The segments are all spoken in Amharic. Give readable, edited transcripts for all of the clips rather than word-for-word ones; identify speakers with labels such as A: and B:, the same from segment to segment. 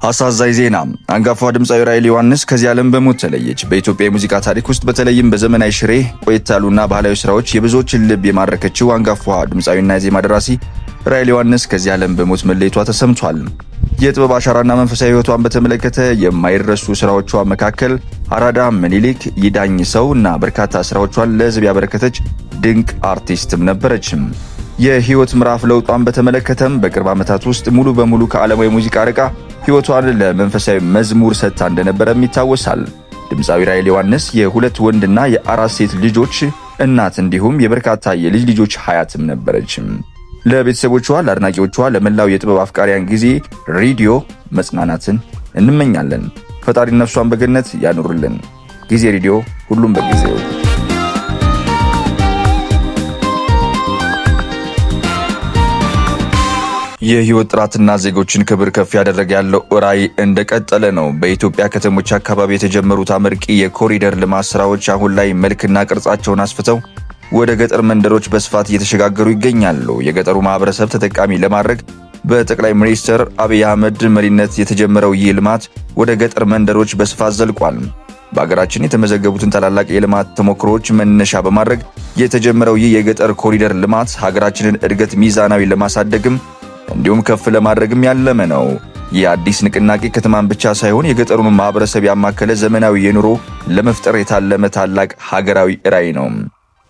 A: አሳዛኝ ዜና አንጋፋው ድምጻዊ ራሔል ዮሐንስ ከዚህ ዓለም በሞት ተለየች። በኢትዮጵያ የሙዚቃ ታሪክ ውስጥ በተለይም በዘመናዊ ሽሬ ቆየት ያሉና ባህላዊ ስራዎች የብዙዎችን ልብ የማረከችው አንጋፋው ድምጻዊና የዜማ ደራሲ ራሔል ዮሐንስ ከዚህ ዓለም በሞት መለየቷ ተሰምቷል። የጥበብ አሻራና መንፈሳዊ ሕይወቷን በተመለከተ የማይረሱ ስራዎቿ መካከል አራዳ፣ ምኒልክ፣ ይዳኝ ሰው እና በርካታ ስራዎቿን ለሕዝብ ያበረከተች ድንቅ አርቲስትም ነበረች። የህይወት ምዕራፍ ለውጧን በተመለከተም በቅርብ ዓመታት ውስጥ ሙሉ በሙሉ ከዓለማዊ ሙዚቃ ርቃ ህይወቷን ለመንፈሳዊ መዝሙር ሰጥታ እንደነበረም ይታወሳል። ድምጻዊ ራሔል ዮሐንስ የሁለት ወንድና የአራት ሴት ልጆች እናት እንዲሁም የበርካታ የልጅ ልጆች ሀያትም ነበረች። ለቤተሰቦቿ፣ ለአድናቂዎቿ፣ ለመላው የጥበብ አፍቃሪያን ጊዜ ሬዲዮ መጽናናትን እንመኛለን። ፈጣሪ ነፍሷን በገነት ያኑርልን። ጊዜ ሬዲዮ ሁሉም በጊዜው። የህይወት ጥራትና ዜጎችን ክብር ከፍ ያደረገ ያለው ራዕይ እንደቀጠለ ነው። በኢትዮጵያ ከተሞች አካባቢ የተጀመሩት አመርቂ የኮሪደር ልማት ስራዎች አሁን ላይ መልክና ቅርጻቸውን አስፍተው ወደ ገጠር መንደሮች በስፋት እየተሸጋገሩ ይገኛሉ። የገጠሩ ማህበረሰብ ተጠቃሚ ለማድረግ በጠቅላይ ሚኒስትር አብይ አህመድ መሪነት የተጀመረው ይህ ልማት ወደ ገጠር መንደሮች በስፋት ዘልቋል። በሀገራችን የተመዘገቡትን ታላላቅ የልማት ተሞክሮዎች መነሻ በማድረግ የተጀመረው ይህ የገጠር ኮሪደር ልማት ሀገራችንን እድገት ሚዛናዊ ለማሳደግም እንዲሁም ከፍ ለማድረግም ያለመ ነው። ይህ አዲስ ንቅናቄ ከተማን ብቻ ሳይሆን የገጠሩን ማህበረሰብ ያማከለ ዘመናዊ የኑሮ ለመፍጠር የታለመ ታላቅ ሀገራዊ ራዕይ ነው።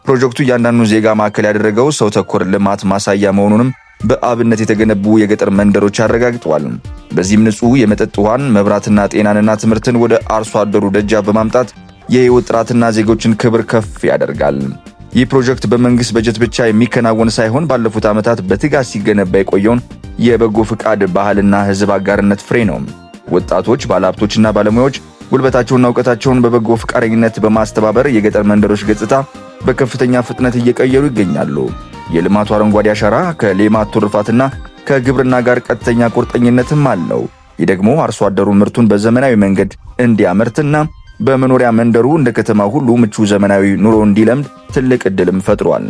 A: ፕሮጀክቱ እያንዳንዱን ዜጋ ማዕከል ያደረገው ሰው ተኮር ልማት ማሳያ መሆኑንም በአብነት የተገነቡ የገጠር መንደሮች አረጋግጠዋል። በዚህም ንጹህ የመጠጥ ውሃን፣ መብራትና ጤናንና ትምህርትን ወደ አርሶ አደሩ ደጃፍ በማምጣት የህይወት ጥራትና ዜጎችን ክብር ከፍ ያደርጋል። ይህ ፕሮጀክት በመንግስት በጀት ብቻ የሚከናወን ሳይሆን ባለፉት ዓመታት በትጋት ሲገነባ የቆየውን የበጎ ፍቃድ ባህልና ህዝብ አጋርነት ፍሬ ነው። ወጣቶች፣ ባለሀብቶችና ባለሙያዎች ጉልበታቸውንና እውቀታቸውን በበጎ ፍቃደኝነት በማስተባበር የገጠር መንደሮች ገጽታ በከፍተኛ ፍጥነት እየቀየሩ ይገኛሉ። የልማቱ አረንጓዴ አሻራ ከሌማት ትሩፋትና ከግብርና ጋር ቀጥተኛ ቁርጠኝነትም አለው። ይህ ደግሞ አርሶ አደሩ ምርቱን በዘመናዊ መንገድ እንዲያመርትና በመኖሪያ መንደሩ እንደ ከተማ ሁሉ ምቹ ዘመናዊ ኑሮ እንዲለምድ ትልቅ ዕድልም ፈጥሯል።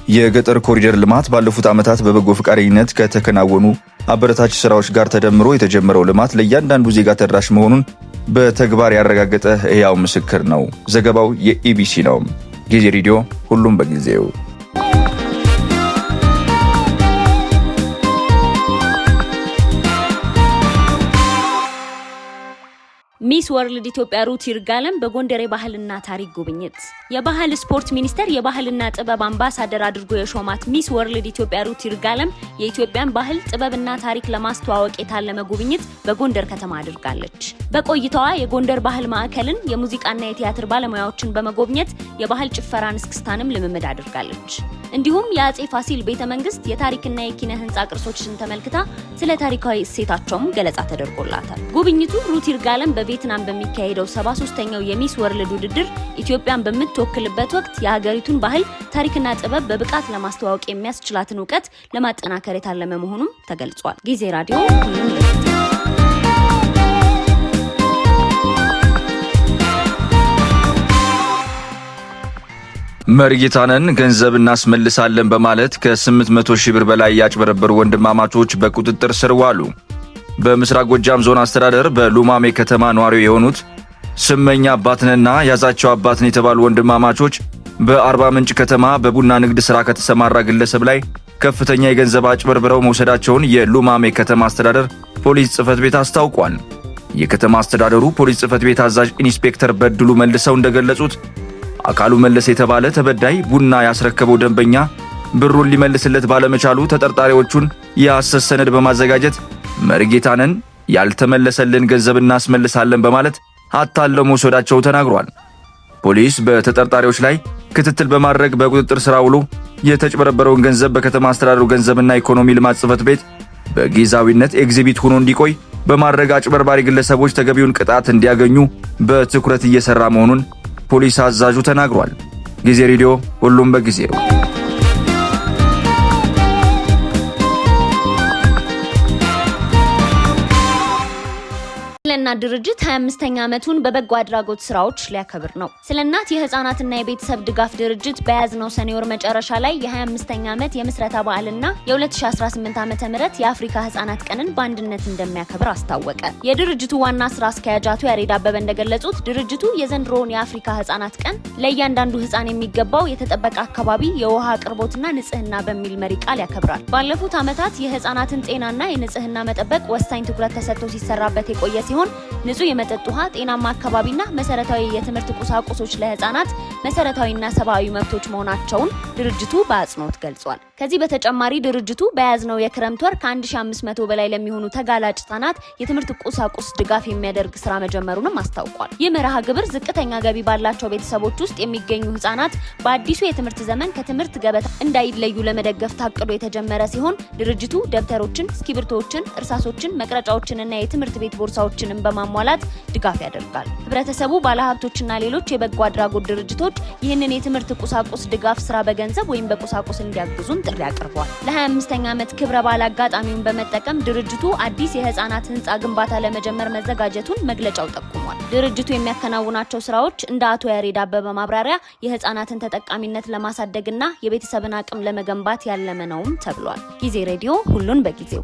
A: የገጠር ኮሪደር ልማት ባለፉት ዓመታት በበጎ ፈቃደኝነት ከተከናወኑ አበረታች ስራዎች ጋር ተደምሮ የተጀመረው ልማት ለእያንዳንዱ ዜጋ ተደራሽ መሆኑን በተግባር ያረጋገጠ ሕያው ምስክር ነው። ዘገባው የኢቢሲ ነው። ጊዜ ሬዲዮ ሁሉም በጊዜው።
B: ሚስ ወርልድ ኢትዮጵያ ሩት ይርጋለም በጎንደር የባህልና ታሪክ ጉብኝት። የባህል ስፖርት ሚኒስቴር የባህልና ጥበብ አምባሳደር አድርጎ የሾማት ሚስ ወርልድ ኢትዮጵያ ሩት ይርጋለም የኢትዮጵያን ባህል ጥበብና ታሪክ ለማስተዋወቅ የታለመ ጉብኝት በጎንደር ከተማ አድርጋለች። በቆይታዋ የጎንደር ባህል ማዕከልን፣ የሙዚቃና የቲያትር ባለሙያዎችን በመጎብኘት የባህል ጭፈራን፣ እስክስታንም ልምምድ አድርጋለች። እንዲሁም የአጼ ፋሲል ቤተመንግስት የታሪክና የኪነ ህንፃ ቅርሶችን ተመልክታ ስለ ታሪካዊ እሴታቸውም ገለጻ ተደርጎላታል። ጉብኝቱ ሩት ይርጋለም በቪየትናም በሚካሄደው 73ኛው የሚስ ወርልድ ውድድር ኢትዮጵያን በምትወክልበት ወቅት የሀገሪቱን ባህል ታሪክና ጥበብ በብቃት ለማስተዋወቅ የሚያስችላትን እውቀት ለማጠናከር የታለመ መሆኑም ተገልጿል። ጊዜ ራዲዮ
A: መርጌታንን ገንዘብ እናስመልሳለን በማለት ከ800 ሺህ ብር በላይ ያጭበረበሩ ወንድማማቾች በቁጥጥር ስር ዋሉ። በምስራቅ ጎጃም ዞን አስተዳደር በሉማሜ ከተማ ነዋሪ የሆኑት ስመኛ አባትንና ያዛቸው አባትን የተባሉ ወንድማማቾች በአርባ ምንጭ ከተማ በቡና ንግድ ሥራ ከተሰማራ ግለሰብ ላይ ከፍተኛ የገንዘብ አጭበርብረው መውሰዳቸውን የሉማሜ ከተማ አስተዳደር ፖሊስ ጽሕፈት ቤት አስታውቋል። የከተማ አስተዳደሩ ፖሊስ ጽሕፈት ቤት አዛዥ ኢንስፔክተር በድሉ መልሰው እንደገለጹት አካሉ መለስ የተባለ ተበዳይ ቡና ያስረከበው ደንበኛ ብሩን ሊመልስለት ባለመቻሉ ተጠርጣሪዎቹን የሐሰት ሰነድ በማዘጋጀት መርጌታንን ያልተመለሰልን ገንዘብ እናስመልሳለን በማለት አታለው መውሰዳቸው ተናግሯል። ፖሊስ በተጠርጣሪዎች ላይ ክትትል በማድረግ በቁጥጥር ስር ውሎ የተጭበረበረውን ገንዘብ በከተማ አስተዳደሩ ገንዘብና ኢኮኖሚ ልማት ጽሕፈት ቤት በጊዜያዊነት ኤግዚቢት ሆኖ እንዲቆይ በማድረግ አጭበርባሪ ግለሰቦች ተገቢውን ቅጣት እንዲያገኙ በትኩረት እየሰራ መሆኑን ፖሊስ አዛዡ ተናግሯል። ጊዜ ሬዲዮ ሁሉም በጊዜው።
B: ስለእናት ድርጅት 25ኛ ዓመቱን በበጎ አድራጎት ስራዎች ሊያከብር ነው። ስለእናት የህፃናትና የቤተሰብ ድጋፍ ድርጅት በያዝነው ሰኔ ወር መጨረሻ ላይ የ25ኛ ዓመት የምስረታ በዓልና የ2018 ዓ.ም የአፍሪካ ህፃናት ቀንን በአንድነት እንደሚያከብር አስታወቀ። የድርጅቱ ዋና ስራ አስኪያጅ አቶ ያሬድ አበበ እንደገለጹት ድርጅቱ የዘንድሮውን የአፍሪካ ህፃናት ቀን ለእያንዳንዱ ህፃን የሚገባው የተጠበቀ አካባቢ፣ የውሃ አቅርቦትና ንጽህና በሚል መሪ ቃል ያከብራል። ባለፉት ዓመታት የህፃናትን ጤናና የንጽህና መጠበቅ ወሳኝ ትኩረት ተሰጥቶ ሲሰራበት የቆየ ሲሆን ንጹህ የመጠጥ ውሃ፣ ጤናማ አካባቢና መሰረታዊ የትምህርት ቁሳቁሶች ለህፃናት መሰረታዊና ሰብአዊ መብቶች መሆናቸውን ድርጅቱ በአጽንኦት ገልጿል። ከዚህ በተጨማሪ ድርጅቱ በያዝነው የክረምት ወር ከ1500 በላይ ለሚሆኑ ተጋላጭ ህፃናት የትምህርት ቁሳቁስ ድጋፍ የሚያደርግ ስራ መጀመሩንም አስታውቋል። ይህ መርሃ ግብር ዝቅተኛ ገቢ ባላቸው ቤተሰቦች ውስጥ የሚገኙ ህፃናት በአዲሱ የትምህርት ዘመን ከትምህርት ገበታ እንዳይለዩ ለመደገፍ ታቅዶ የተጀመረ ሲሆን ድርጅቱ ደብተሮችን፣ እስክሪብቶዎችን፣ እርሳሶችን፣ መቅረጫዎችንና የትምህርት ቤት ቦርሳዎችን በማሟላት ድጋፍ ያደርጋል። ህብረተሰቡ፣ ባለሀብቶችና ሌሎች የበጎ አድራጎት ድርጅቶች ይህንን የትምህርት ቁሳቁስ ድጋፍ ስራ በገንዘብ ወይም በቁሳቁስ እንዲያግዙም ጥሪ አቅርቧል። ለ25ኛ ዓመት ክብረ በዓል አጋጣሚውን በመጠቀም ድርጅቱ አዲስ የህፃናት ህንፃ ግንባታ ለመጀመር መዘጋጀቱን መግለጫው ጠቁሟል። ድርጅቱ የሚያከናውናቸው ስራዎች እንደ አቶ ያሬድ አበበ ማብራሪያ የህፃናትን ተጠቃሚነት ለማሳደግና የቤተሰብን አቅም ለመገንባት ያለመ ነውም ተብሏል። ጊዜ ሬዲዮ፣ ሁሉን በጊዜው።